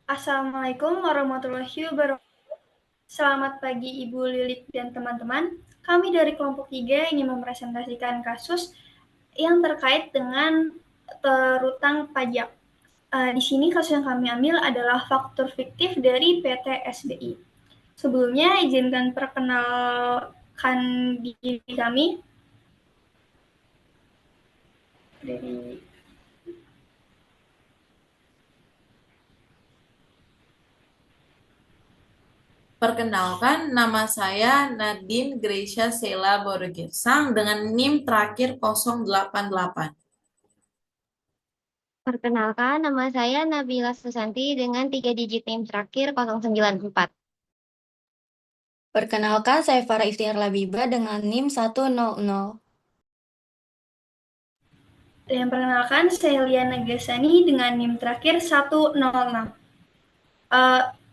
Assalamualaikum warahmatullahi wabarakatuh. Selamat pagi Ibu Lilik dan teman-teman. Kami dari kelompok 3 ingin mempresentasikan kasus yang terkait dengan terutang pajak. Di sini kasus yang kami ambil adalah faktur fiktif dari PT SBI. Sebelumnya izinkan perkenalkan diri kami dari Perkenalkan, nama saya Nadine Gracia Sela Borgesang dengan NIM terakhir 088. Perkenalkan, nama saya Nabila Susanti dengan 3 digit NIM terakhir 094. Perkenalkan, saya Farah Iftiar Labiba dengan NIM 100. yang perkenalkan saya Liana Gasani dengan NIM terakhir 106.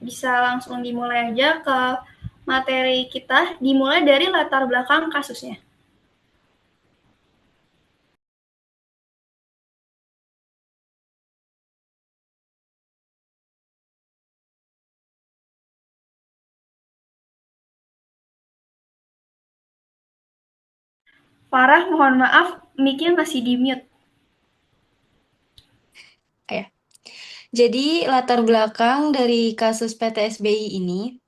Bisa langsung dimulai aja ke materi kita, dimulai dari latar belakang kasusnya. Farah, mohon maaf, mic-nya masih di mute. Ya. Jadi, latar belakang dari kasus PT SBI ini,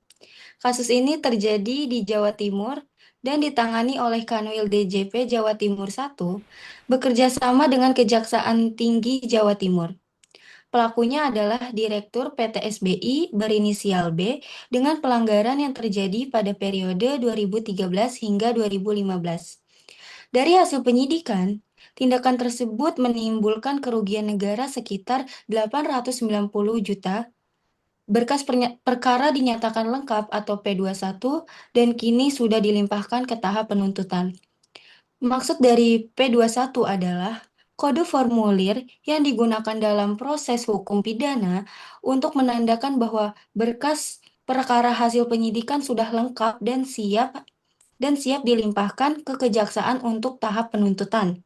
kasus ini terjadi di Jawa Timur dan ditangani oleh Kanwil DJP Jawa Timur 1, bekerja sama dengan Kejaksaan Tinggi Jawa Timur. Pelakunya adalah Direktur PT SBI berinisial B dengan pelanggaran yang terjadi pada periode 2013 hingga 2015. Dari hasil penyidikan, tindakan tersebut menimbulkan kerugian negara sekitar 890 juta. Berkas perkara dinyatakan lengkap atau P21 dan kini sudah dilimpahkan ke tahap penuntutan. Maksud dari P21 adalah kode formulir yang digunakan dalam proses hukum pidana untuk menandakan bahwa berkas perkara hasil penyidikan sudah lengkap dan siap dilimpahkan ke kejaksaan untuk tahap penuntutan.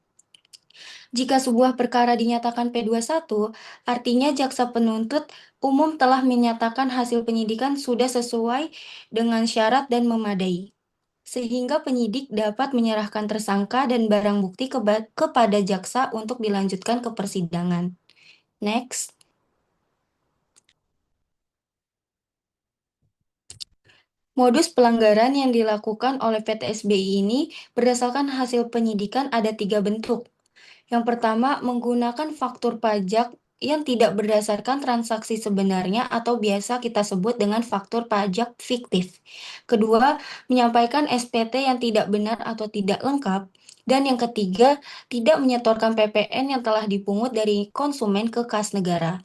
Jika sebuah perkara dinyatakan P21, artinya jaksa penuntut umum telah menyatakan hasil penyidikan sudah sesuai dengan syarat dan memadai, sehingga penyidik dapat menyerahkan tersangka dan barang bukti kepada jaksa untuk dilanjutkan ke persidangan. Next. Modus pelanggaran yang dilakukan oleh PT SBI ini berdasarkan hasil penyidikan ada 3 bentuk. Yang pertama, menggunakan faktur pajak yang tidak berdasarkan transaksi sebenarnya atau biasa kita sebut dengan faktur pajak fiktif. Kedua, menyampaikan SPT yang tidak benar atau tidak lengkap. Dan yang ketiga, tidak menyetorkan PPN yang telah dipungut dari konsumen ke kas negara.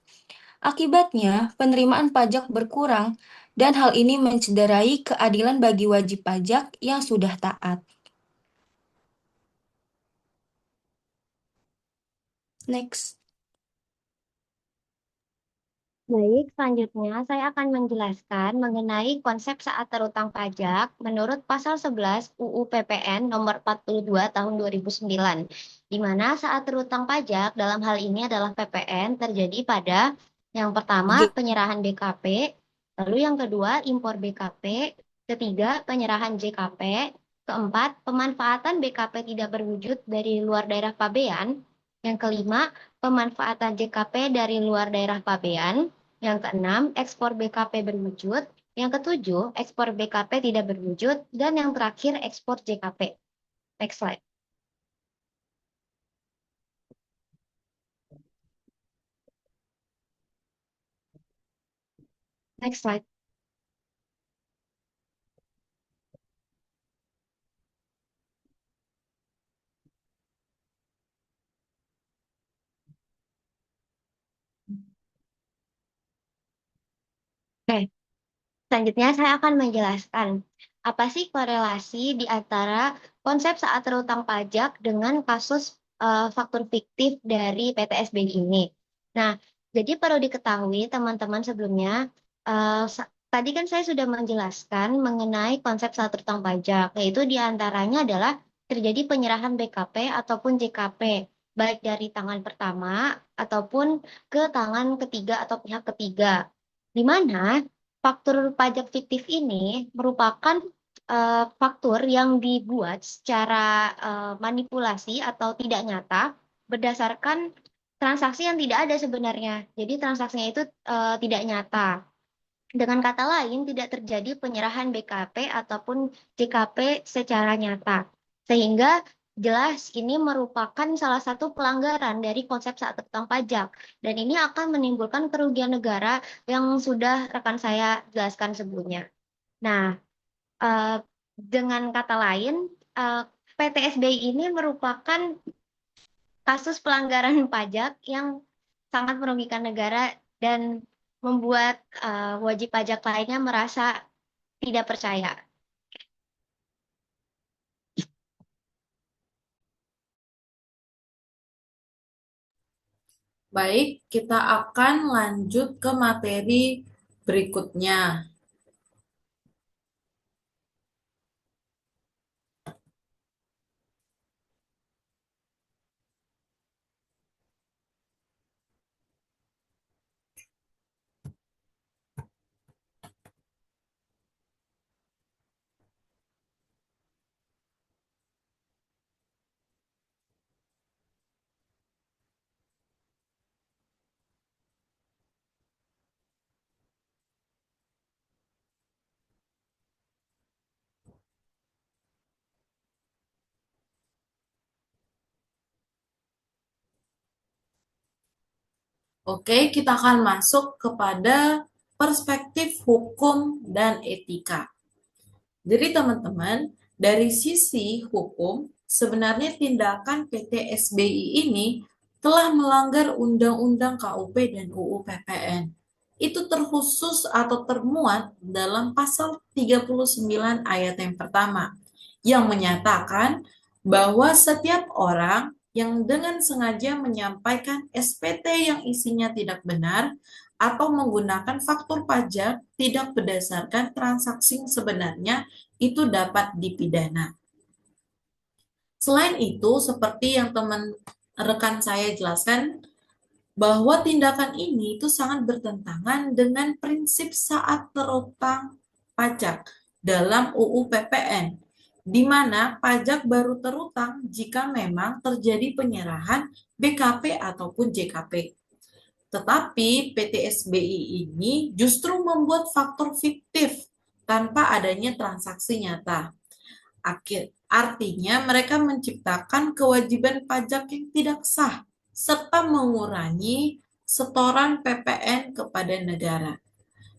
Akibatnya, penerimaan pajak berkurang dan hal ini mencederai keadilan bagi wajib pajak yang sudah taat. Next. Baik, selanjutnya saya akan menjelaskan mengenai konsep saat terutang pajak menurut Pasal 11 UU PPN nomor 42 tahun 2009, di mana saat terutang pajak dalam hal ini adalah PPN terjadi pada yang pertama penyerahan BKP, lalu yang kedua impor BKP, ketiga penyerahan JKP, keempat pemanfaatan BKP tidak berwujud dari luar daerah pabean, yang kelima pemanfaatan JKP dari luar daerah pabean, yang keenam, ekspor BKP berwujud. Yang ketujuh, ekspor BKP tidak berwujud. Dan yang terakhir, ekspor JKP. Next slide. Next slide. Oke, selanjutnya saya akan menjelaskan apa sih korelasi di antara konsep saat terutang pajak dengan kasus faktur fiktif dari PT SBI ini. Nah, jadi perlu diketahui teman-teman sebelumnya, tadi kan saya sudah menjelaskan mengenai konsep saat terutang pajak, yaitu di antaranya adalah terjadi penyerahan BKP ataupun JKP, baik dari tangan pertama ataupun ke tangan ketiga atau pihak ketiga. di mana faktur pajak fiktif ini merupakan faktur yang dibuat secara manipulasi atau tidak nyata berdasarkan transaksi yang tidak ada sebenarnya. Jadi transaksinya itu tidak nyata. Dengan kata lain, tidak terjadi penyerahan BKP ataupun JKP secara nyata. Sehingga jelas ini merupakan salah satu pelanggaran dari konsep saat terutang pajak. Dan ini akan menimbulkan kerugian negara yang sudah rekan saya jelaskan sebelumnya. Nah, eh, dengan kata lain, eh, PTSBI ini merupakan kasus pelanggaran pajak yang sangat merugikan negara dan membuat wajib pajak lainnya merasa tidak percaya. Baik, kita akan lanjut ke materi berikutnya. Oke, kita akan masuk kepada perspektif hukum dan etika. Jadi teman-teman, dari sisi hukum, sebenarnya tindakan PT SBI ini telah melanggar Undang-Undang KUP dan UU PPN. Itu terkhusus atau termuat dalam pasal 39 ayat yang pertama, yang menyatakan bahwa setiap orang yang dengan sengaja menyampaikan SPT yang isinya tidak benar atau menggunakan faktur pajak tidak berdasarkan transaksi sebenarnya itu dapat dipidana. Selain itu, seperti yang rekan saya jelaskan, bahwa tindakan ini itu sangat bertentangan dengan prinsip saat terutang pajak dalam UU PPN, di mana pajak baru terutang jika memang terjadi penyerahan BKP ataupun JKP. Tetapi PT SBI ini justru membuat faktor fiktif tanpa adanya transaksi nyata. Artinya mereka menciptakan kewajiban pajak yang tidak sah serta mengurangi setoran PPN kepada negara.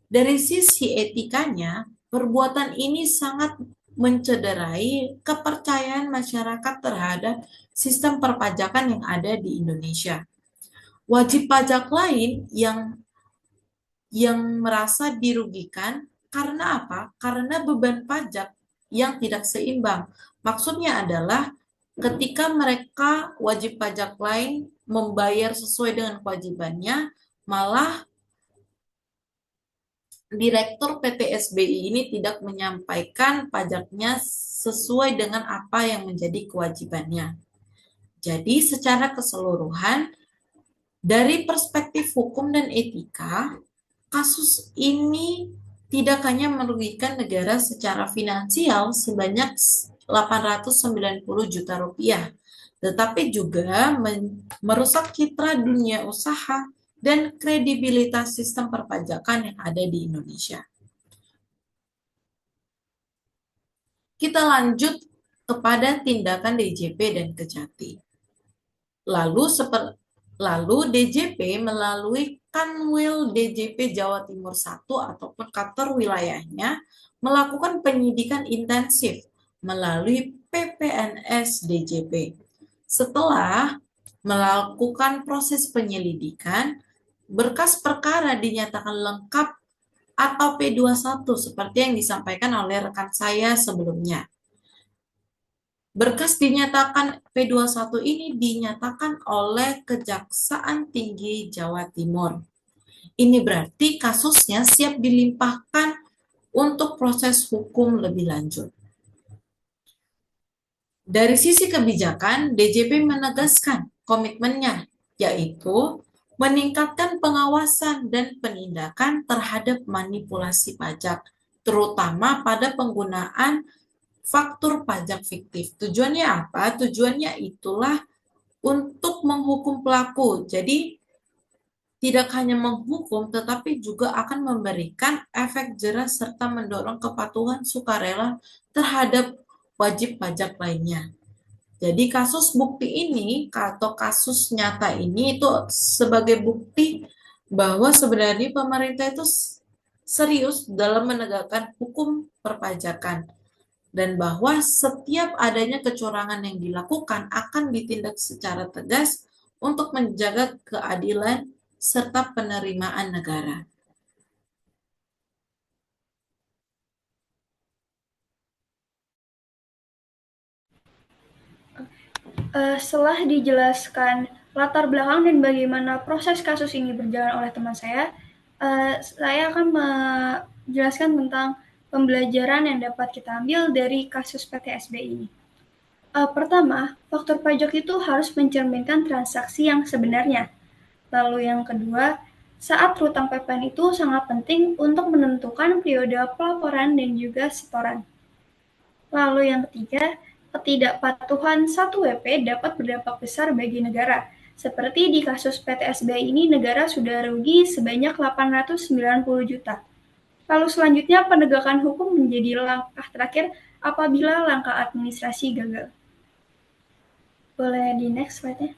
Dari sisi etikanya, perbuatan ini sangat mencederai kepercayaan masyarakat terhadap sistem perpajakan yang ada di Indonesia. Wajib pajak lain yang merasa dirugikan karena apa? Karena beban pajak yang tidak seimbang. Maksudnya adalah ketika mereka wajib pajak lain membayar sesuai dengan kewajibannya, malah Direktur PT SBI ini tidak menyampaikan pajaknya sesuai dengan apa yang menjadi kewajibannya. Jadi secara keseluruhan, dari perspektif hukum dan etika, kasus ini tidak hanya merugikan negara secara finansial sebanyak 890 juta rupiah, tetapi juga merusak citra dunia usaha dan kredibilitas sistem perpajakan yang ada di Indonesia. Kita lanjut kepada tindakan DJP dan Kejati. Lalu DJP melalui Kanwil DJP Jawa Timur 1 ataupun kantor wilayahnya melakukan penyidikan intensif melalui PPNS DJP. Setelah melakukan proses penyelidikan, berkas perkara dinyatakan lengkap atau P21 seperti yang disampaikan oleh rekan saya sebelumnya. Berkas dinyatakan P21 ini dinyatakan oleh Kejaksaan Tinggi Jawa Timur. Ini berarti kasusnya siap dilimpahkan untuk proses hukum lebih lanjut. Dari sisi kebijakan, DJP menegaskan komitmennya, yaitu meningkatkan pengawasan dan penindakan terhadap manipulasi pajak, terutama pada penggunaan faktur pajak fiktif. Tujuannya apa? Tujuannya itulah untuk menghukum pelaku. Jadi, tidak hanya menghukum, tetapi juga akan memberikan efek jerah serta mendorong kepatuhan sukarela terhadap wajib pajak lainnya. Jadi kasus bukti ini atau kasus nyata ini itu sebagai bukti bahwa sebenarnya pemerintah itu serius dalam menegakkan hukum perpajakan dan bahwa setiap adanya kecurangan yang dilakukan akan ditindak secara tegas untuk menjaga keadilan serta penerimaan negara. Setelah dijelaskan latar belakang dan bagaimana proses kasus ini berjalan oleh teman saya akan menjelaskan tentang pembelajaran yang dapat kita ambil dari kasus PTSB ini. Pertama, faktur pajak itu harus mencerminkan transaksi yang sebenarnya. Lalu yang kedua, saat hutang PPN itu sangat penting untuk menentukan periode pelaporan dan juga setoran. Lalu yang ketiga, ketidakpatuhan 1 WP dapat berdampak besar bagi negara. Seperti di kasus PTSB ini, negara sudah rugi sebanyak 890 juta. Lalu selanjutnya, penegakan hukum menjadi langkah terakhir apabila langkah administrasi gagal. Boleh di next slide-nya?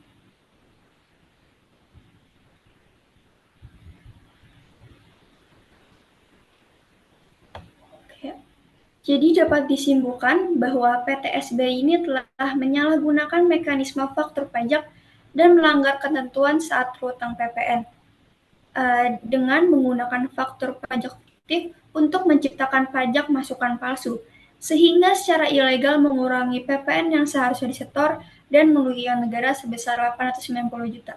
Jadi dapat disimpulkan bahwa PTSB ini telah menyalahgunakan mekanisme faktur pajak dan melanggar ketentuan saat hutang PPN dengan menggunakan faktur pajak fiktif untuk menciptakan pajak masukan palsu, sehingga secara ilegal mengurangi PPN yang seharusnya disetor dan merugikan negara sebesar 890 juta.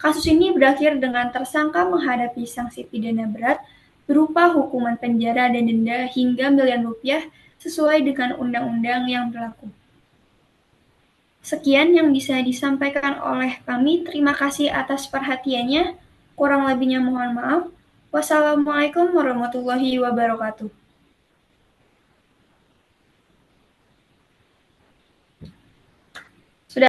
Kasus ini berakhir dengan tersangka menghadapi sanksi pidana berat berupa hukuman penjara dan denda hingga miliaran rupiah sesuai dengan undang-undang yang berlaku. Sekian yang bisa disampaikan oleh kami. Terima kasih atas perhatiannya. Kurang lebihnya mohon maaf. Wassalamualaikum warahmatullahi wabarakatuh.